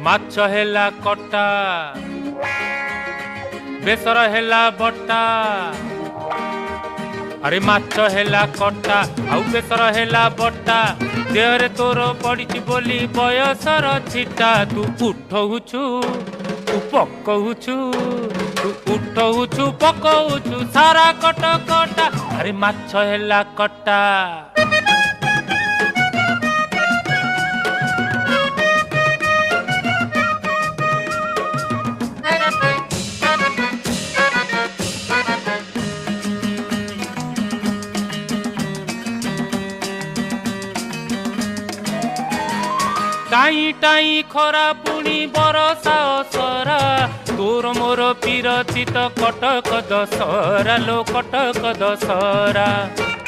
ମାଛ ହେଲା କଟା ବେସର ହେଲା ବଟା ଆରେ ମାଛ ହେଲା କଟା ଆଉ ବେସର ହେଲା ବଟା ଦେହରେ ତୋର ପଡ଼ିଛି ବୋଲି ବୟସର ଛିଟା ତୁ ଉଠଉଛୁ ତୁ ପକଉଛୁ ତୁ ଉଠଉଛୁ ପକଉଛୁ ସାରା କଟ କଟା ଆରେ ମାଛ ହେଲା କଟା टाई टाई खरा पुणी बरसा असरा तोर मोर पीरती तो कटक दशहरा लो कटक दशहरा।